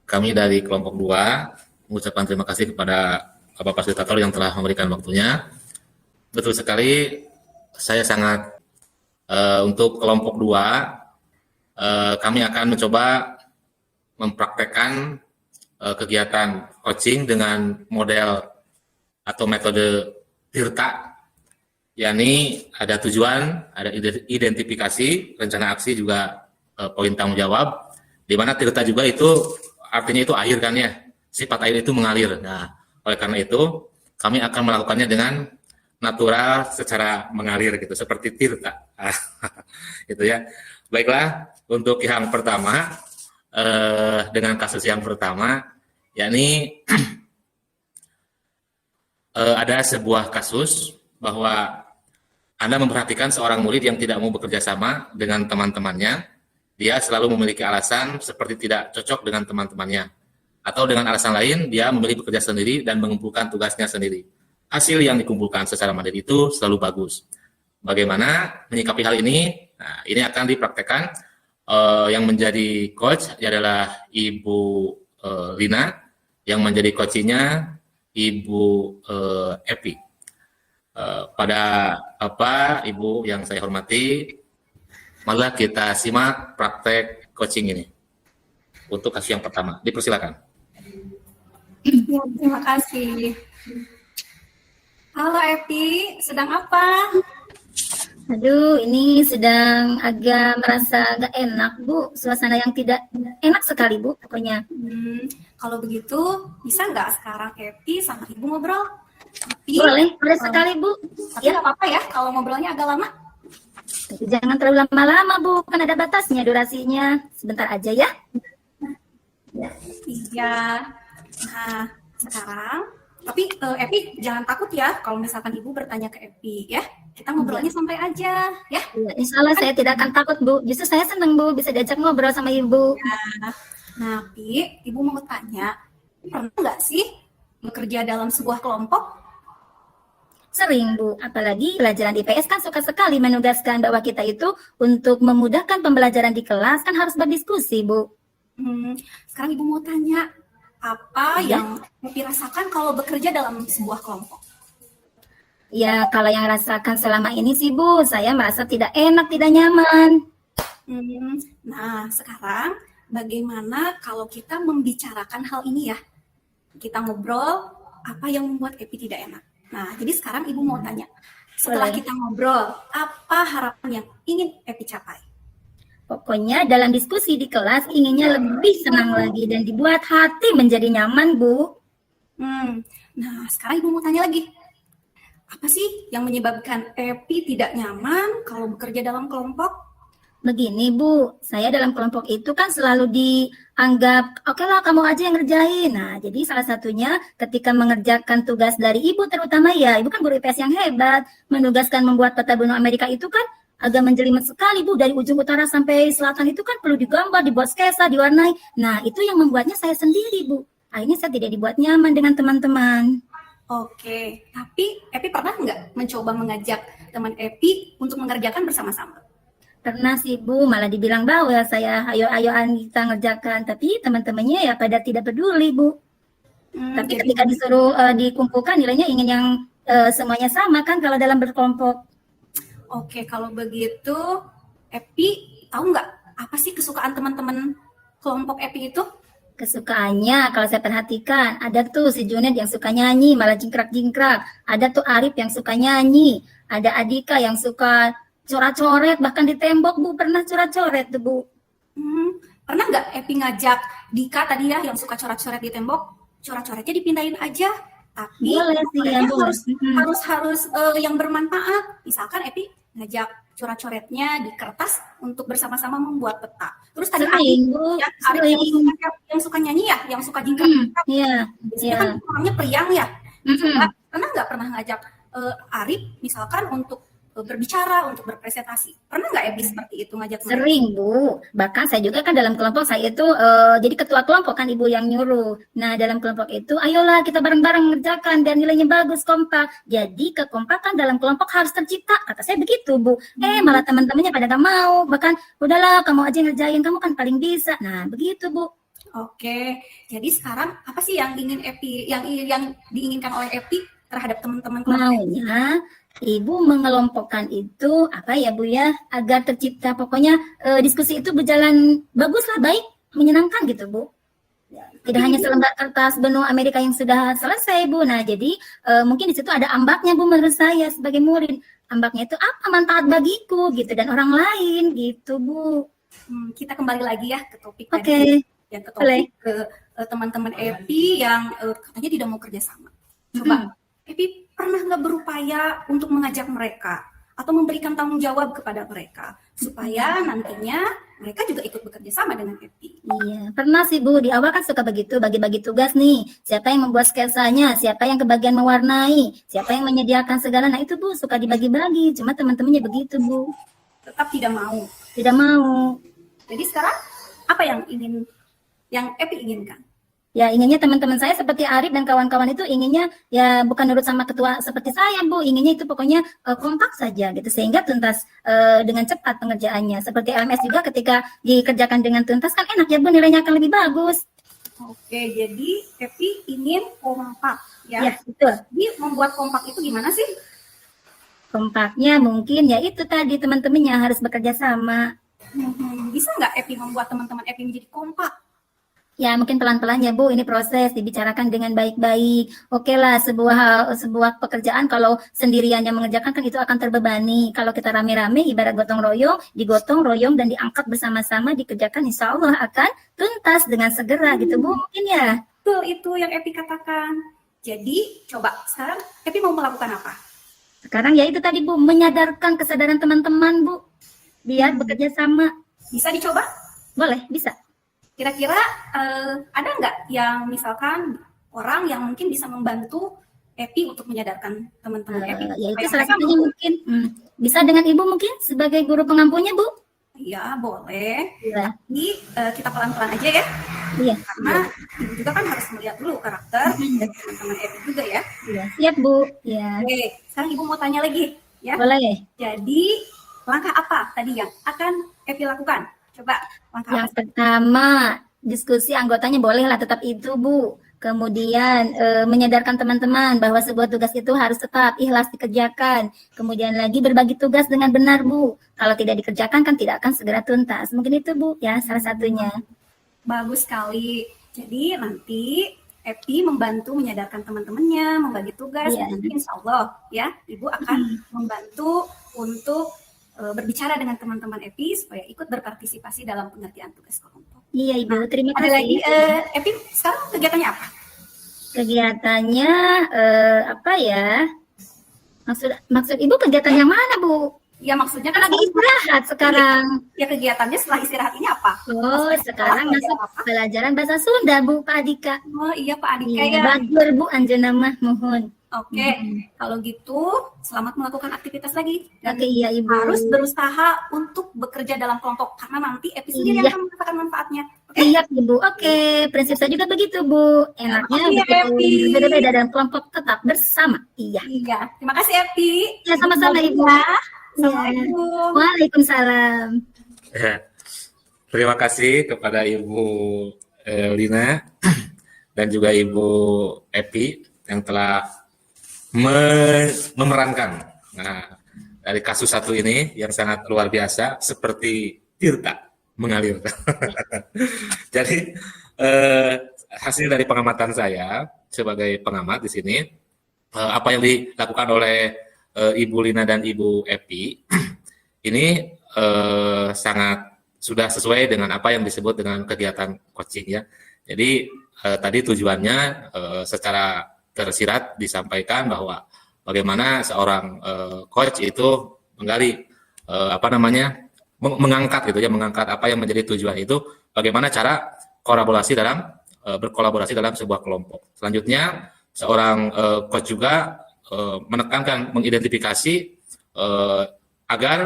kami dari kelompok 2 mengucapkan terima kasih kepada Bapak Fasilitator yang telah memberikan waktunya. Betul sekali, saya sangat untuk kelompok 2 kami akan mencoba mempraktekkan kegiatan coaching dengan model atau metode TIRTA, yakni ada tujuan, ada identifikasi, rencana aksi, juga poin tanggung jawab, di mana TIRTA juga itu artinya itu air kan ya, sifat air itu mengalir. Nah, oleh karena itu kami akan melakukannya dengan natural, secara mengalir gitu, seperti TIRTA. Gitu ya. Baiklah, untuk yang pertama, dengan kasus yang pertama, yakni ada sebuah kasus bahwa Anda memperhatikan seorang murid yang tidak mau bekerja sama dengan teman-temannya. Dia selalu memiliki alasan seperti tidak cocok dengan teman-temannya, atau dengan alasan lain dia memilih bekerja sendiri dan mengumpulkan tugasnya sendiri. Hasil yang dikumpulkan secara mandiri itu selalu bagus. Bagaimana menyikapi hal ini? Nah, ini akan dipraktekkan. Yang menjadi coach adalah Ibu Lina, yang menjadi coachnya Ibu Epi. Pada Ibu yang saya hormati, marilah kita simak praktek coaching ini untuk kasus yang pertama. Dipersilakan. Ya, terima kasih. Halo Epi, sedang apa? Aduh, ini sedang agak merasa gak enak, Bu. Suasana yang tidak enak sekali, Bu, pokoknya. Kalau begitu, bisa nggak sekarang Epi sama Ibu ngobrol? Boleh sekali, Bu. Tapi nggak apa-apa ya, kalau ngobrolnya agak lama. Tapi jangan terlalu lama-lama, Bu. Kan ada batasnya, durasinya. Sebentar aja ya. Iya. Nah, sekarang, tapi Epi jangan takut ya kalau misalkan Ibu bertanya ke Epi ya. Kita ngobrolnya santai aja ya. Ya, insya Allah saya tidak akan takut, Bu. Justru saya senang, Bu, bisa diajak ngobrol sama Ibu. Ya. Nah, Pi, Ibu mau tanya, pernah nggak sih bekerja dalam sebuah kelompok? Sering, Bu. Apalagi pelajaran IPS kan suka sekali menugaskan bahwa kita itu untuk memudahkan pembelajaran di kelas kan harus berdiskusi, Bu. Sekarang Ibu mau tanya, apa yang Epi rasakan kalau bekerja dalam sebuah kelompok? Ya, kalau yang rasakan selama ini sih, Bu, saya merasa tidak enak, tidak nyaman. Nah, sekarang bagaimana kalau kita membicarakan hal ini ya? Kita ngobrol, apa yang membuat Epi tidak enak? Nah, jadi sekarang Ibu mau tanya, setelah kita ngobrol, apa harapan yang ingin Epi capai? Pokoknya dalam diskusi di kelas inginnya lebih senang lagi dan dibuat hati menjadi nyaman, Bu. Nah, sekarang Ibu mau tanya lagi. Apa sih yang menyebabkan Epi tidak nyaman kalau bekerja dalam kelompok? Begini, Bu, saya dalam kelompok itu kan selalu dianggap, oke lah kamu aja yang ngerjain. Nah, jadi salah satunya ketika mengerjakan tugas dari Ibu terutama ya, Ibu kan guru IPS yang hebat, menugaskan membuat peta benua Amerika itu kan agak menjelimet sekali, Bu, dari ujung utara sampai selatan itu kan perlu digambar, dibuat sketsa, diwarnai. Nah, itu yang membuatnya saya sendiri, Bu. Akhirnya saya tidak dibuat nyaman dengan teman-teman. Oke, tapi Epi pernah nggak mencoba mengajak teman Epi untuk mengerjakan bersama-sama? Pernah sih, Bu, malah dibilang bahwa saya ayo-ayoan kita ngerjakan, tapi teman-temannya ya pada tidak peduli, Bu. Tapi ketika disuruh dikumpulkan nilainya ingin yang semuanya sama kan kalau dalam berkelompok. Oke, kalau begitu Epi tahu nggak apa sih kesukaan teman-teman kelompok Epi itu? Kesukaannya kalau saya perhatikan ada tuh si Junet yang suka nyanyi malah jingkrak-jingkrak, ada tuh Arif yang suka nyanyi, ada Adika yang suka coret-coret bahkan di tembok, Bu, pernah coret-coret tuh, Bu. Pernah nggak Epi ngajak Dika tadi ya yang suka coret-coret di tembok, coret-coretnya dipindahin aja, tapi harus yang bermanfaat. Misalkan Epi ngajak coret-coretnya di kertas untuk bersama-sama membuat peta. Terus tadi Arif yang suka nyanyi ya, yang suka jingkrak. Biasanya kan orangnya periang ya. Pernah ngajak Arif misalkan untuk berbicara, untuk berpresentasi. Pernah nggak Epi seperti itu ngajak? Sering, Bu. Bahkan saya juga kan dalam kelompok saya itu jadi ketua kelompok kan Ibu yang nyuruh. Nah, dalam kelompok itu ayolah kita bareng-bareng ngerjakan dan nilainya bagus, kompak. Jadi kekompakan dalam kelompok harus tercipta. Kata saya begitu, Bu. Malah teman-temannya pada gak mau. Bahkan udahlah kamu aja ngerjain, kamu kan paling bisa. Nah, begitu, Bu. Oke, jadi sekarang apa sih yang ingin Epi, yang diinginkan oleh Epi terhadap teman-teman kelompok? Maunya Ibu mengelompokkan itu apa ya Bu ya, agar tercipta pokoknya diskusi itu berjalan bagus lah, baik, menyenangkan gitu Bu. Tidak hanya selembar kertas benua Amerika yang sudah selesai Bu. Nah jadi mungkin di situ ada ambaknya Bu menurut saya sebagai murid. Ambaknya itu apa manfaat bagiku gitu dan orang lain gitu Bu. Kita kembali lagi ya ke topik Oke. tadi. Yang ke topik ke teman-teman Epi yang katanya tidak mau kerjasama. Coba Epi pernah nggak berupaya untuk mengajak mereka atau memberikan tanggung jawab kepada mereka supaya nantinya mereka juga ikut bekerja sama dengan Epi? Iya, pernah sih Bu. Di awal kan suka begitu, bagi-bagi tugas nih. Siapa yang membuat sketsanya, siapa yang kebagian mewarnai, siapa yang menyediakan segala. Nah itu Bu, suka dibagi-bagi. Cuma teman-temannya begitu Bu. Tetap tidak mau. Tidak mau. Jadi sekarang apa yang Epi inginkan? Ya inginnya teman-teman saya seperti Arif dan kawan-kawan itu inginnya ya bukan nurut sama ketua seperti saya Bu, inginnya itu pokoknya kompak saja gitu sehingga tuntas dengan cepat pengerjaannya. Seperti LMS juga ketika dikerjakan dengan tuntas kan enak ya Bu, nilainya akan lebih bagus. Oke, jadi Epi ingin kompak ya. Ya betul. Jadi membuat kompak itu gimana sih? Kompaknya mungkin ya itu tadi teman-temannya harus bekerja sama. Bisa nggak Epi membuat teman-teman Epi menjadi kompak? Ya mungkin pelan-pelan ya Bu, ini proses dibicarakan dengan baik-baik. Oke lah, sebuah pekerjaan kalau sendirian yang mengerjakan kan itu akan terbebani. Kalau kita rame-rame ibarat gotong royong, digotong royong dan diangkat bersama-sama dikerjakan, insya Allah akan tuntas dengan segera gitu Bu mungkin ya. Betul, itu yang Epi katakan. Jadi coba sekarang Epi mau melakukan apa? Sekarang ya itu tadi Bu, menyadarkan kesadaran teman-teman Bu, biar bekerja sama. Bisa dicoba? Boleh, bisa. Kira-kira ada nggak yang misalkan orang yang mungkin bisa membantu Epi untuk menyadarkan teman-teman Epi? Ya itu salah satunya mungkin bisa dengan Ibu mungkin sebagai guru pengampunya Bu. Iya boleh. Ya. Jadi kita pelan-pelan aja ya. Iya. Karena Ibu juga kan harus melihat dulu karakter dari teman-teman Epi juga ya. Iya. Siap Bu. Ya. Oke, sekarang Ibu mau tanya lagi ya. Boleh. Jadi langkah apa tadi yang akan Epi lakukan? Coba langkah Yang pertama, diskusi anggotanya bolehlah tetap itu Bu. Kemudian menyadarkan teman-teman bahwa sebuah tugas itu harus tetap ikhlas dikerjakan. Kemudian lagi berbagi tugas dengan benar Bu. Kalau tidak dikerjakan kan tidak akan segera tuntas. Mungkin itu Bu ya salah satunya. Bagus sekali. Jadi nanti Epi membantu menyadarkan teman-temannya, membagi tugas. Iya. Nanti insya Allah ya Ibu akan membantu untuk berbicara dengan teman-teman Epi supaya ikut berpartisipasi dalam pengerjaan tugas kelompok. Iya Ibu, terima Ada kasih. lagi, Epi sekarang kegiatannya apa? Kegiatannya apa ya? Maksud Ibu kegiatan yang mana Bu? Ya maksudnya Kan lagi istirahat sekarang. Ya kegiatannya setelah istirahat ini apa? Oh, sekarang masuk pelajaran bahasa Sunda Bu Pak Adika. Oh iya Pak Adika Iya, ya. bagus Bu Anjuna mah mohon. Oke, kalau gitu selamat melakukan aktivitas lagi. Dan Oke, iya Ibu. harus berusaha untuk bekerja dalam kelompok karena nanti Epi sendiri Iya. akan merasakan manfaatnya. Iya Ibu. Oke, prinsip saya juga begitu Bu. Enaknya Oke, Epi. berbeda-beda dalam kelompok tetap bersama. Iya. Iya, terima kasih Epi. Ya sama-sama Ibu. Assalamualaikum. Waalaikumsalam. Terima kasih kepada Ibu Lina dan juga Ibu Epi yang telah memerankan dari kasus satu ini yang sangat luar biasa seperti tirta mengalir. Jadi hasil dari pengamatan saya sebagai pengamat di sini apa yang dilakukan oleh Ibu Lina dan Ibu Epi ini sangat sudah sesuai dengan apa yang disebut dengan kegiatan coaching ya. Jadi tadi tujuannya secara tersirat disampaikan bahwa bagaimana seorang coach itu menggali mengangkat gitu ya, mengangkat apa yang menjadi tujuan itu, bagaimana cara berkolaborasi dalam sebuah kelompok. Selanjutnya seorang coach juga menekankan mengidentifikasi agar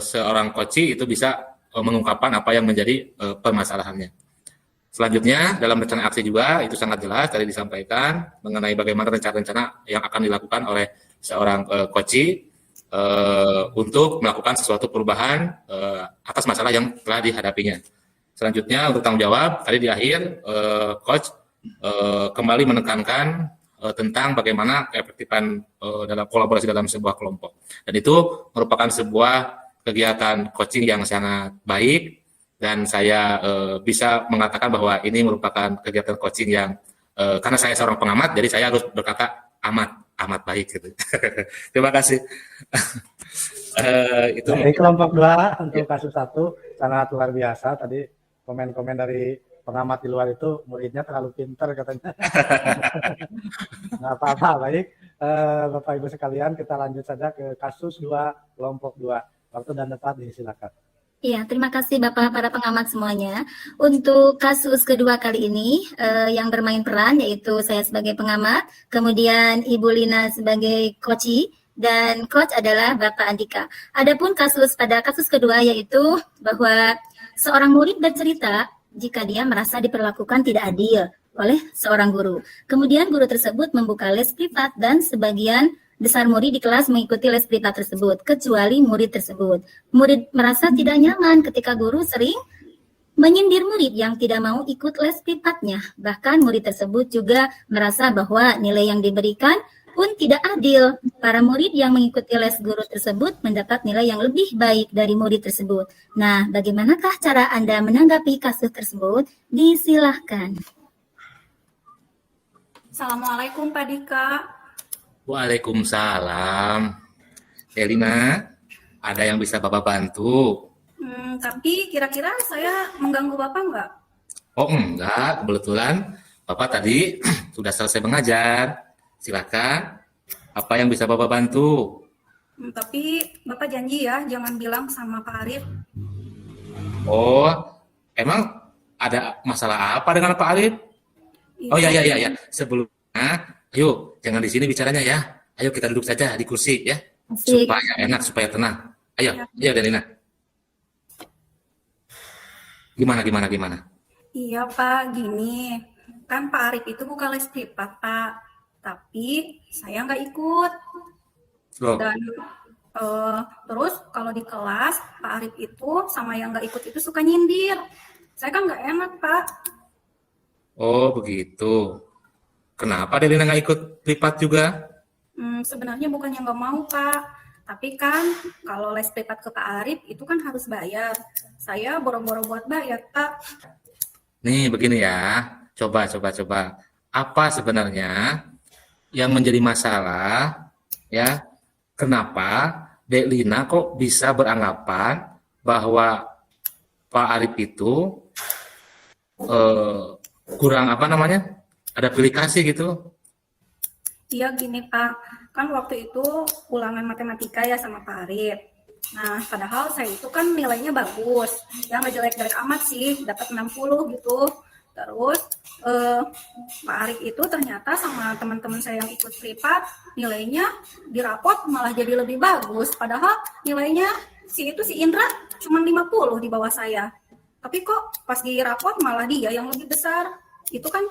seorang coach itu bisa mengungkapkan apa yang menjadi permasalahannya. Selanjutnya dalam rencana aksi juga itu sangat jelas tadi disampaikan mengenai bagaimana rencana-rencana yang akan dilakukan oleh seorang coach untuk melakukan sesuatu perubahan atas masalah yang telah dihadapinya. Selanjutnya untuk tanggung jawab, tadi di akhir Coach kembali menekankan tentang bagaimana keefektifan dalam kolaborasi dalam sebuah kelompok. Dan itu merupakan sebuah kegiatan coaching yang sangat baik, dan saya bisa mengatakan bahwa ini merupakan kegiatan coaching yang karena saya seorang pengamat, jadi saya harus berkata amat baik gitu. Terima kasih. Itu dari kelompok 2 untuk kasus 1 sangat luar biasa. Tadi komen-komen dari pengamat di luar itu, muridnya terlalu pintar katanya. Nggak apa-apa, baik. Bapak Ibu sekalian, kita lanjut saja ke kasus 2 kelompok 2. Waktu dan tempat disilakan. Iya, terima kasih Bapak para pengamat semuanya. Untuk kasus kedua kali ini yang bermain peran yaitu saya sebagai pengamat, kemudian Ibu Lina sebagai coachee, dan coach adalah Bapak Andika. Adapun pada kasus kedua yaitu bahwa seorang murid bercerita jika dia merasa diperlakukan tidak adil oleh seorang guru. Kemudian guru tersebut membuka les privat dan sebagian besar murid di kelas mengikuti les privat tersebut, kecuali murid tersebut. Murid merasa tidak nyaman ketika guru sering menyindir murid yang tidak mau ikut les privatnya. Bahkan murid tersebut juga merasa bahwa nilai yang diberikan pun tidak adil. Para murid yang mengikuti les guru tersebut mendapat nilai yang lebih baik dari murid tersebut. Nah, bagaimanakah cara Anda menanggapi kasus tersebut? Disilahkan. Assalamualaikum Pak Dika. Waalaikumsalam. Elina, ada yang bisa Bapak bantu? Tapi kira-kira saya mengganggu Bapak nggak? Oh enggak, kebetulan Bapak tadi sudah selesai mengajar. Silakan, apa yang bisa Bapak bantu? Tapi Bapak janji ya, jangan bilang sama Pak Arif. Oh, emang ada masalah apa dengan Pak Arif? Oh ya. Sebelumnya, ayo jangan di sini bicaranya ya. Ayo kita duduk saja di kursi ya, supaya enak, supaya tenang. Ayo Delina. Gimana? Iya Pak, gini. Kan Pak Arif itu buka les privat Pak. Tapi saya nggak ikut. Dan terus kalau di kelas Pak Arif itu sama yang nggak ikut itu suka nyindir. Saya kan nggak enak Pak. Oh begitu. Kenapa Delina nggak ikut privat juga? Sebenarnya bukannya nggak mau Pak. Tapi kan kalau les privat ke Pak Arif itu kan harus bayar. Saya boro-boro buat bayar Pak. Nih begini ya. Coba. Apa sebenarnya yang menjadi masalah ya, kenapa Dek Lina kok bisa beranggapan bahwa Pak Arif itu kurang ada pilih kasih gitu? Iya gini Pak, kan waktu itu ulangan matematika ya sama Pak Arif. Nah padahal saya itu kan nilainya bagus, ya nggak jelek-jelek amat sih, dapat 60 gitu. Terus Pak Arif itu ternyata sama teman-teman saya yang ikut privat, nilainya di rapot malah jadi lebih bagus. Padahal nilainya si Indra cuma 50 di bawah saya. Tapi kok pas di rapot malah dia yang lebih besar. Itu kan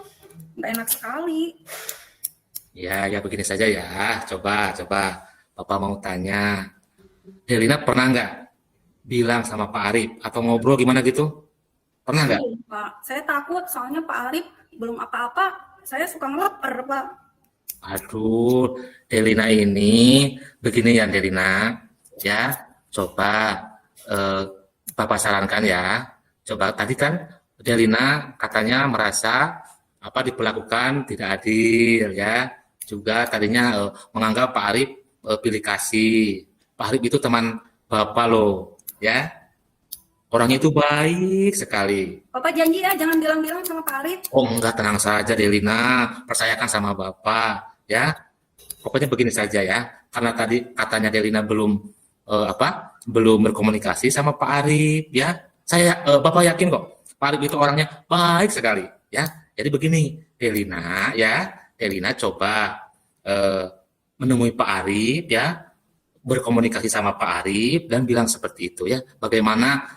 nggak enak sekali. Ya begini saja ya. Coba. Bapak mau tanya. Delina pernah nggak bilang sama Pak Arif atau ngobrol gimana gitu? Pernah nggak? Pak, saya takut soalnya Pak Arif belum apa-apa. Saya suka ngelepar, Pak. Aduh, Delina ini begini ya Delina. Ya, coba Bapak sarankan ya. Coba tadi kan Delina katanya merasa diperlakukan tidak adil ya. Juga tadinya menganggap Pak Arif pilih kasih. Pak Arif itu teman Bapak loh, ya. Orangnya itu baik sekali. Bapak janji ya, jangan bilang-bilang sama Pak Arif. Oh enggak, tenang saja Delina, percayakan sama Bapak, ya. Pokoknya begini saja ya, karena tadi katanya Delina belum belum berkomunikasi sama Pak Arif, ya. Bapak yakin kok, Pak Arif itu orangnya baik sekali, ya. Jadi begini, Delina, ya, Delina coba menemui Pak Arif, ya, berkomunikasi sama Pak Arif dan bilang seperti itu, ya. Bagaimana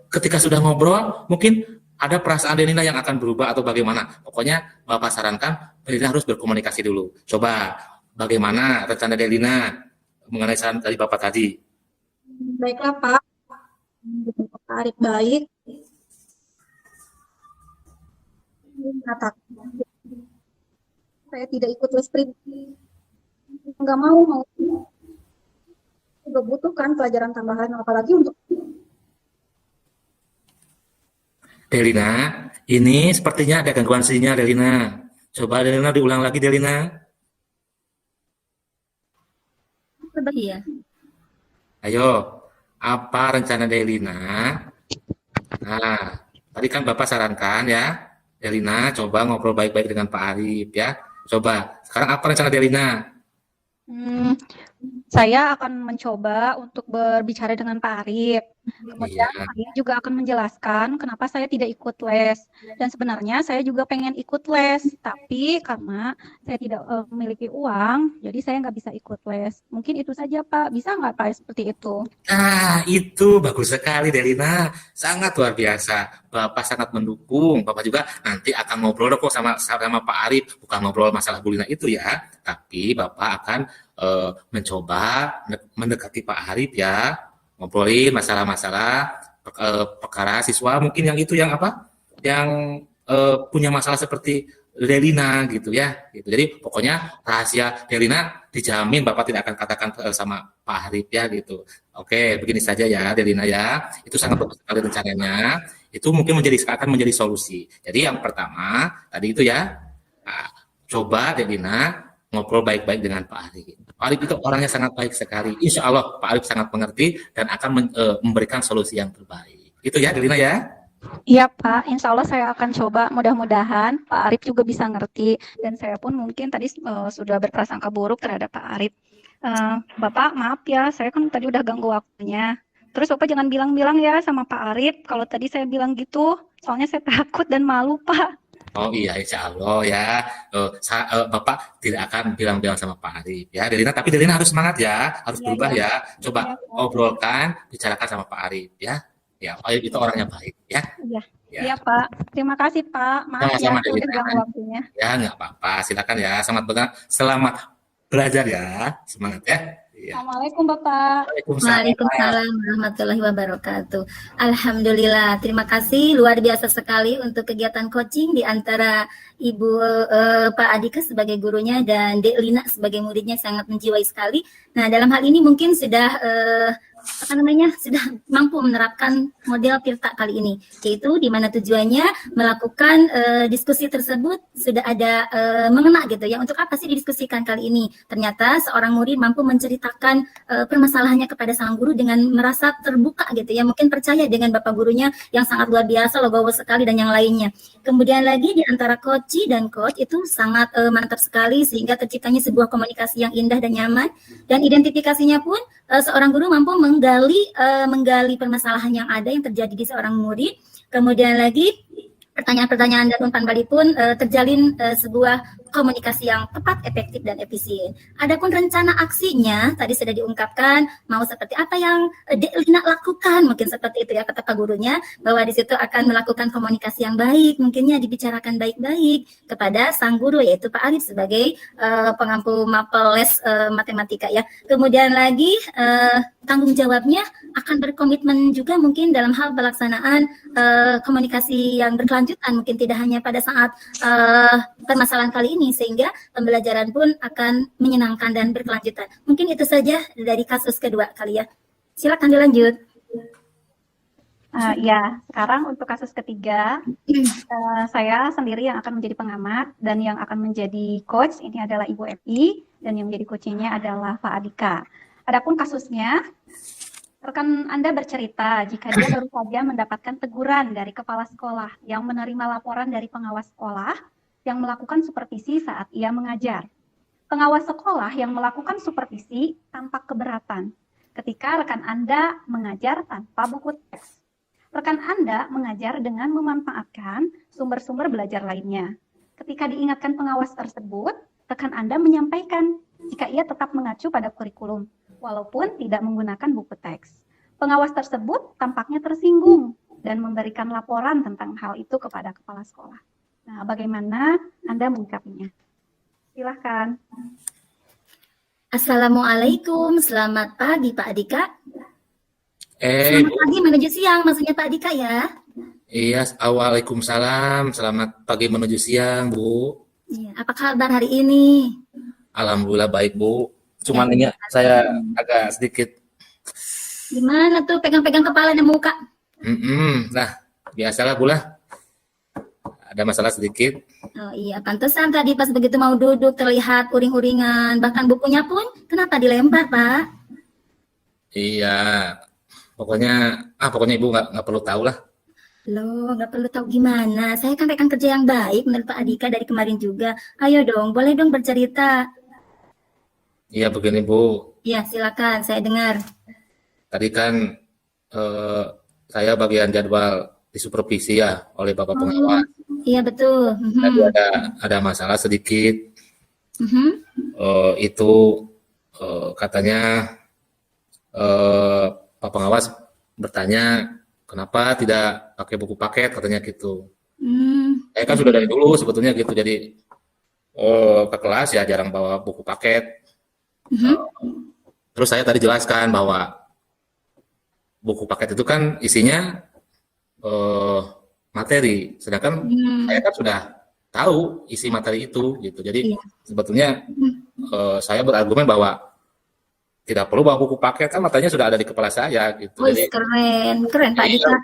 ketika sudah ngobrol, mungkin ada perasaan Delina yang akan berubah atau bagaimana. Pokoknya Bapak sarankan Delina harus berkomunikasi dulu. Coba bagaimana rencana Delina mengenai saran dari Bapak tadi. Baiklah Pak. Pak Arif baik. mengatakan saya tidak ikut les pribadi, nggak mau juga butuhkan pelajaran tambahan, apalagi untuk Delina, ini sepertinya ada gangguan sinyal, Delina. Coba Delina diulang lagi, Delina. Iya. Ayo, apa rencana Delina? Nah, tadi kan Bapak sarankan ya, Delina coba ngobrol baik-baik dengan Pak Arif ya. Coba, sekarang apa rencana Delina? Saya akan mencoba untuk berbicara dengan Pak Arif. Kemudian Iya. Pak Arif juga akan menjelaskan kenapa saya tidak ikut les. Dan sebenarnya saya juga pengen ikut les, tapi karena saya tidak memiliki uang, jadi saya nggak bisa ikut les. Mungkin itu saja Pak. Bisa nggak Pak seperti itu? Nah, itu bagus sekali, Delina. Sangat luar biasa. Bapak sangat mendukung. Bapak juga nanti akan ngobrol kok sama Pak Arif. Bukan ngobrol masalah bulina itu ya. Tapi Bapak akan mencoba mendekati Pak Arif ya. Ngobrolin masalah-masalah perkara siswa mungkin yang itu yang apa? Yang punya masalah seperti Delina gitu ya. Gitu. Jadi pokoknya rahasia Delina dijamin Bapak tidak akan katakan sama Pak Arif ya gitu. Oke, begini saja ya Delina ya. Itu sangat bagus sekali rencananya. Itu mungkin akan menjadi solusi. Jadi yang pertama tadi itu ya, nah, coba Delina ngobrol baik-baik dengan Pak Arif. Pak Arif itu orangnya sangat baik sekali. Insya Allah Pak Arif sangat mengerti dan akan memberikan solusi yang terbaik. Itu ya Delina ya. Iya Pak, insya Allah saya akan coba, mudah-mudahan Pak Arif juga bisa ngerti, dan saya pun mungkin tadi sudah berprasangka buruk terhadap Pak Arif. Bapak maaf ya, saya kan tadi udah ganggu waktunya. Terus Bapak jangan bilang-bilang ya sama Pak Arif kalau tadi saya bilang gitu, soalnya saya takut dan malu Pak. Oh iya, insya Allah ya. Bapak tidak akan bilang-bilang sama Pak Arif ya, Delina. Tapi Delina harus semangat ya, harus Iya, berubah iya. ya. Coba Iya, Pak. obrolkan, bicarakan sama Pak Arif ya. Ya, Pak Arif itu orangnya baik ya. Iya, Ya, iya Pak. Terima kasih Pak. Maaf ya, sama-sama saya udah Delina. ganggu waktunya. Ya, nggak apa-apa. Silakan ya. Selamat belajar ya. Semangat ya. Iya. Assalamualaikum Bapak. Waalaikumsalam. Waalaikumsalam warahmatullahi wabarakatuh. Alhamdulillah, terima kasih luar biasa sekali untuk kegiatan coaching di antara Ibu Pak Adika sebagai gurunya dan Dek Lina sebagai muridnya, sangat menjiwai sekali. Nah, dalam hal ini mungkin sudah sudah mampu menerapkan model Tirta kali ini, yaitu di mana tujuannya melakukan diskusi tersebut sudah ada mengena gitu ya. Untuk apa sih didiskusikan kali ini? Ternyata seorang murid mampu menceritakan permasalahannya kepada sang guru dengan merasa terbuka gitu ya, mungkin percaya dengan bapak gurunya yang sangat luar biasa, logowo sekali dan yang lainnya. Kemudian lagi di antara coach dan coach itu sangat mantap sekali, sehingga terciptanya sebuah komunikasi yang indah dan nyaman, dan identifikasinya pun seorang guru mampu menggali permasalahan yang ada yang terjadi di seorang murid. Kemudian lagi pertanyaan-pertanyaan dan umpan balik pun terjalin sebuah komunikasi yang tepat, efektif, dan efisien. Adapun rencana aksinya tadi sudah diungkapkan, mau seperti apa yang Dek Lina lakukan, mungkin seperti itu ya kata Pak gurunya, bahwa di situ akan melakukan komunikasi yang baik, mungkinnya dibicarakan baik-baik kepada sang guru, yaitu Pak Arif sebagai pengampu mapel les matematika ya. Kemudian lagi tanggung jawabnya akan berkomitmen juga mungkin dalam hal pelaksanaan komunikasi yang berkelanjutan, mungkin tidak hanya pada saat permasalahan kali ini, sehingga pembelajaran pun akan menyenangkan dan berkelanjutan. Mungkin itu saja dari kasus kedua kali ya. Silakan dilanjut. Ya, sekarang untuk kasus ketiga, saya sendiri yang akan menjadi pengamat dan yang akan menjadi coach ini adalah Ibu Epi, dan yang menjadi coachingnya adalah Pak Adika. Adapun kasusnya, rekan Anda bercerita jika dia baru saja mendapatkan teguran dari kepala sekolah yang menerima laporan dari pengawas sekolah yang melakukan supervisi saat ia mengajar. Pengawas sekolah yang melakukan supervisi tampak keberatan ketika rekan Anda mengajar tanpa buku teks. Rekan Anda mengajar dengan memanfaatkan sumber-sumber belajar lainnya. Ketika diingatkan pengawas tersebut, rekan Anda menyampaikan jika ia tetap mengacu pada kurikulum, walaupun tidak menggunakan buku teks. Pengawas tersebut tampaknya tersinggung dan memberikan laporan tentang hal itu kepada kepala sekolah. Nah, bagaimana Anda menyikapinya? Silahkan. Assalamualaikum, selamat pagi Pak Adika. Selamat pagi menuju siang, maksudnya Pak Adika ya. Iya, Waalaikumsalam. Selamat pagi menuju siang, Bu. Iya, apa kabar hari ini? Alhamdulillah baik, Bu. Ya, Cuman ini saya agak sedikit, gimana tuh pegang-pegang kepala dan muka? nah, biasalah, Bu lah. Ada masalah sedikit. Oh iya, pantesan tadi pas begitu mau duduk terlihat uring-uringan, bahkan bukunya pun kenapa dilempar, Pak? Iya, pokoknya Ibu nggak perlu tahu lah. Loh, nggak perlu tahu gimana. Saya kan rekan kerja yang baik menurut Pak Adika dari kemarin juga. Ayo dong, boleh dong bercerita. Iya, begini, Bu. Iya, silakan, saya dengar. Tadi kan eh, saya bagian jadwal disupervisi ya oleh Bapak Oh, pengawas. iya betul. Tadi ada masalah sedikit. Mhm. Itu katanya Pak pengawas bertanya kenapa tidak pakai buku paket katanya gitu. Hmm. Saya kan sudah dari dulu sebetulnya gitu jadi ke kelas ya jarang bawa buku paket. Mhm. Terus saya tadi jelaskan bahwa buku paket itu kan isinya materi, sedangkan saya kan sudah tahu isi materi itu gitu. Jadi Iya. sebetulnya saya berargumen bahwa tidak perlu bawa buku paket kan materinya sudah ada di kepala saya gitu. Wih, Jadi keren Pak Dika.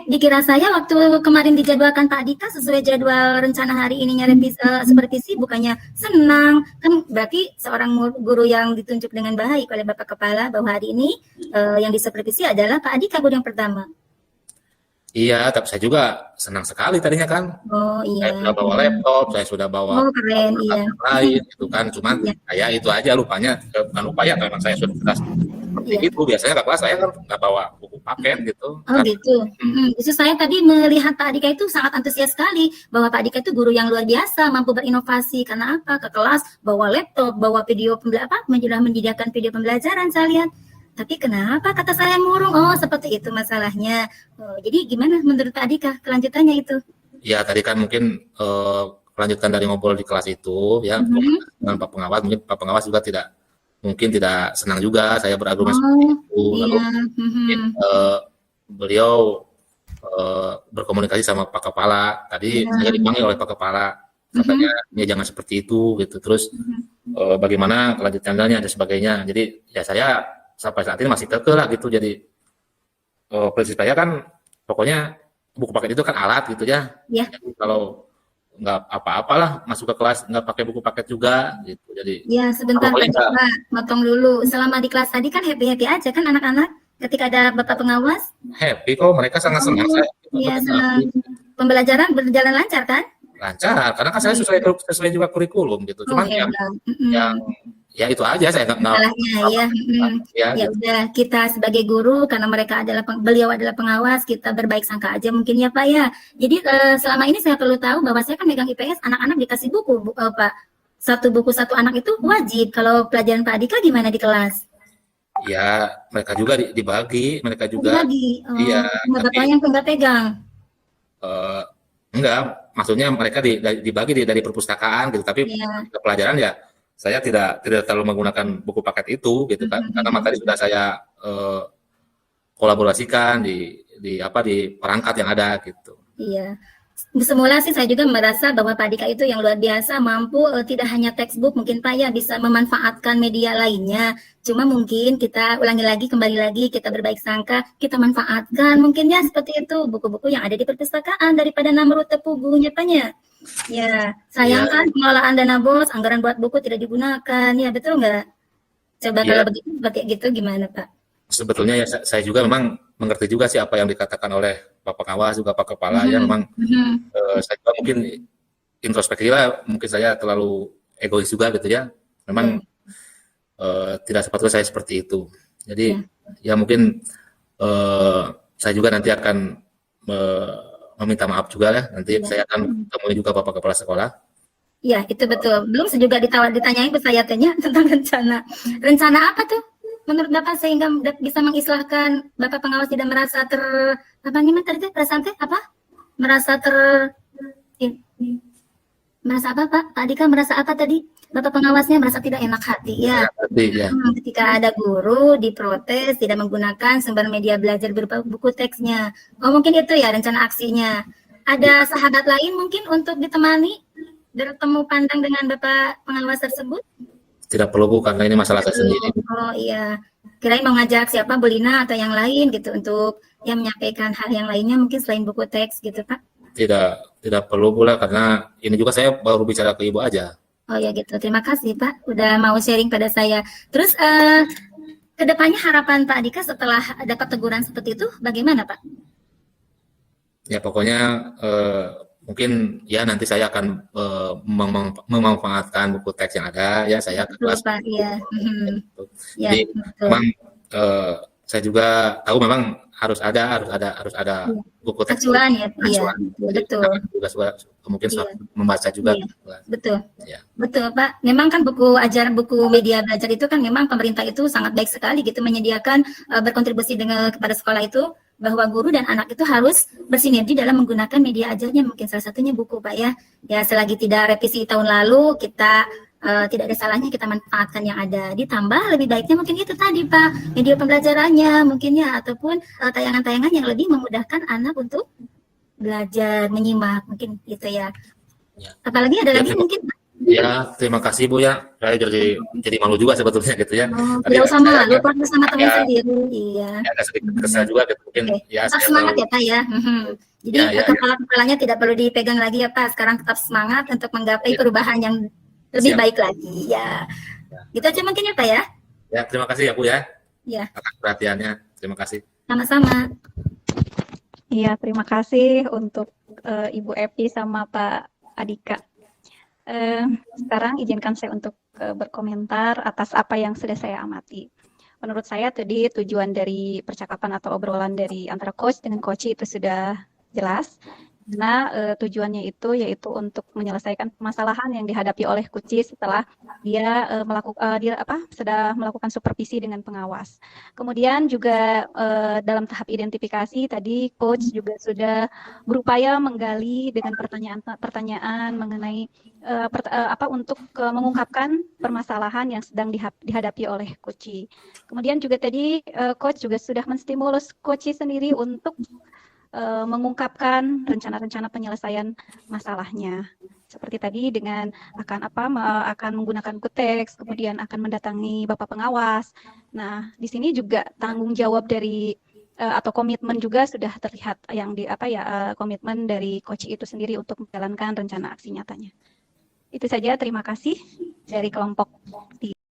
Dikira saya waktu kemarin dijadwalkan Pak Dika sesuai jadwal rencana hari ininya supervisi, bukannya senang. Kan berarti seorang guru yang ditunjuk dengan baik oleh Bapak Kepala bahwa hari ini yang disupervisi adalah Pak Dika guru yang pertama. iya, tapi saya juga senang sekali tadinya kan. Oh Saya iya. sudah bawa laptop, saya sudah bawa Oh keren, iya. yang lain gitu kan. Cuman Iya. saya itu aja lupanya, bukan lupa ya, memang saya sudah jelas seperti Iya. itu. Biasanya ke kelas saya kan nggak bawa buku paket gitu. Oh gitu. Justru saya tadi melihat Pak Dika itu sangat antusias sekali bahwa Pak Dika itu guru yang luar biasa, mampu berinovasi. Karena apa? Ke kelas bawa laptop, bawa video menyediakan video pembelajaran saya lihat. Tapi kenapa kata saya ngurung? Oh seperti itu masalahnya. Oh, jadi gimana menurut Pak Dika kelanjutannya itu? Ya tadi kan mungkin kelanjutan dari ngobrol di kelas itu ya dengan Pak pengawas, mungkin Pak pengawas juga tidak senang juga saya berargumen seperti itu. Lalu Iya. mungkin beliau berkomunikasi sama Pak Kepala. Tadi saya dipanggil oleh Pak Kepala, katanya ya jangan seperti itu gitu. Terus bagaimana kelanjutannya dan sebagainya. Jadi ya saya sampai saat ini masih kekeh lah gitu. Jadi prinsip saya kan pokoknya buku paket itu kan alat gitu ya. Iya. Jadi kalau nggak apa-apalah masuk ke kelas nggak pakai buku paket juga gitu. Jadi Ya sebentar Pak pokoknya Dika, motong dulu. Selama di kelas tadi kan happy-happy aja kan anak-anak ketika ada Bapak pengawas? happy kok, mereka sangat senang saya. Iya, senang. Pembelajaran berjalan lancar kan? Lancar, karena kan saya sesuai juga kurikulum gitu. Cuman yang ya itu aja saya nggak Salahnya ya. ya Ya gitu. udah kita sebagai guru karena mereka adalah beliau adalah pengawas, kita berbaik sangka aja mungkin ya Pak ya. Jadi selama ini saya perlu tahu bahwa saya kan megang IPS, anak-anak dikasih buku Pak. Satu buku satu anak itu wajib. Kalau pelajaran Pak Dika gimana di kelas? Ya mereka juga dibagi, mereka juga Dibagi. Oh, iya, Bapak yang pegang. enggak, maksudnya mereka dibagi dari perpustakaan gitu, tapi Iya. ke pelajaran ya saya tidak terlalu menggunakan buku paket itu gitu kan, karena materi sudah saya kolaborasikan di perangkat yang ada gitu. Iya. Semula sih saya juga merasa bahwa Pak Dika itu yang luar biasa, mampu tidak hanya textbook mungkin Pak ya, bisa memanfaatkan media lainnya. Cuma mungkin kita kembali lagi, kita berbaik sangka, kita manfaatkan mungkin ya seperti itu, buku-buku yang ada di perpustakaan daripada namrud tepu bukunya Pak ya. Ya, sayang kan pengelolaan dana BOS, anggaran buat buku tidak digunakan, ya betul nggak? Coba kalau begitu, seperti gitu gimana Pak? Sebetulnya ya saya juga memang mengerti juga sih apa yang dikatakan oleh Pak Pengawas juga Pak Kepala ya memang saya juga mungkin introspeksi lah, mungkin saya terlalu egois juga gitu ya. Memang tidak sepatutnya saya seperti itu. Jadi ya mungkin saya juga nanti akan meminta maaf juga ya. Nanti saya akan temui juga Bapak Kepala Sekolah. Ya, itu betul. Belum juga ditanyain ke saya tanya tentang rencana. Rencana apa tuh? Menurut Bapak sehingga bisa mengislahkan Bapak pengawas tidak merasa merasa Merasa apa, Pak? Tadi kan merasa apa tadi? Bapak pengawasnya merasa tidak enak hati, ya. Ya. Ketika ada guru diprotes tidak menggunakan sumber media belajar berupa buku teksnya. Oh, mungkin itu ya rencana aksinya. Ada sahabat lain mungkin untuk ditemani bertemu pandang dengan Bapak pengawas tersebut? Tidak perlu Bu, karena ini masalah saya sendiri. Oh iya, kirain mau ngajak siapa, Bu Lina atau yang lain gitu untuk yang menyampaikan hal yang lainnya mungkin selain buku teks gitu, Pak. Tidak perlu pula, karena ini juga saya baru bicara ke Ibu aja. Oh ya gitu, terima kasih Pak udah mau sharing pada saya. Terus kedepannya harapan Pak Dika setelah dapat teguran seperti itu bagaimana Pak? Ya pokoknya mungkin ya nanti saya akan memanfaatkan buku teks yang ada ya, saya ke kelas. Pak, ya. Ya, Jadi memang saya juga tahu memang harus ada buku teks. Acuan ya, iya, betul. Juga mungkin membaca juga. Iya, betul. Ya. Betul Pak. Memang kan buku ajaran, buku media belajar itu kan memang pemerintah itu sangat baik sekali gitu menyediakan berkontribusi dengan kepada sekolah itu bahwa guru dan anak itu harus bersinergi dalam menggunakan media ajarnya. Mungkin salah satunya buku Pak ya. Ya selagi tidak revisi tahun lalu kita tidak ada salahnya kita manfaatkan yang ada. Ditambah lebih baiknya mungkin itu tadi Pak, media pembelajarannya mungkin ya, ataupun tayangan-tayangan yang lebih memudahkan anak untuk belajar, menyimak, mungkin gitu ya. Apalagi ada lagi mungkin. Ya, terima kasih Bu ya. Saya jadi malu juga sebetulnya gitu ya. Tidak usah malu, Pak, bersama teman sendiri. Iya. Agak sedikit kesal juga gitu mungkin. Ya, tetap semangat ya Pak ya. Jadi kepala-kepalanya tidak perlu dipegang lagi ya Pak. Sekarang tetap semangat untuk menggapai perubahan yang lebih baik lagi ya. Gitu aja mungkin ya Pak ya. Ya, terima kasih ya Bu ya. Ya. Atas perhatiannya. Terima kasih. Sama-sama. Iya, terima kasih untuk Ibu Epi sama Pak Adika. Sekarang izinkan saya untuk berkomentar atas apa yang sudah saya amati. Menurut saya tadi tujuan dari percakapan atau obrolan dari antara coach dengan coach itu sudah jelas. Karena tujuannya itu yaitu untuk menyelesaikan permasalahan yang dihadapi oleh Kuci setelah dia sudah melakukan supervisi dengan pengawas. Kemudian juga dalam tahap identifikasi tadi coach juga sudah berupaya menggali dengan pertanyaan mengenai untuk mengungkapkan permasalahan yang sedang dihadapi oleh Kuci. Kemudian juga tadi coach juga sudah menstimulus Kuci sendiri untuk mengungkapkan rencana-rencana penyelesaian masalahnya. Seperti tadi dengan akan menggunakan kuteks, kemudian akan mendatangi Bapak pengawas. Nah, di sini juga tanggung jawab dari atau komitmen juga sudah terlihat yang komitmen dari coach itu sendiri untuk menjalankan rencana aksi nyatanya. Itu saja, terima kasih dari kelompok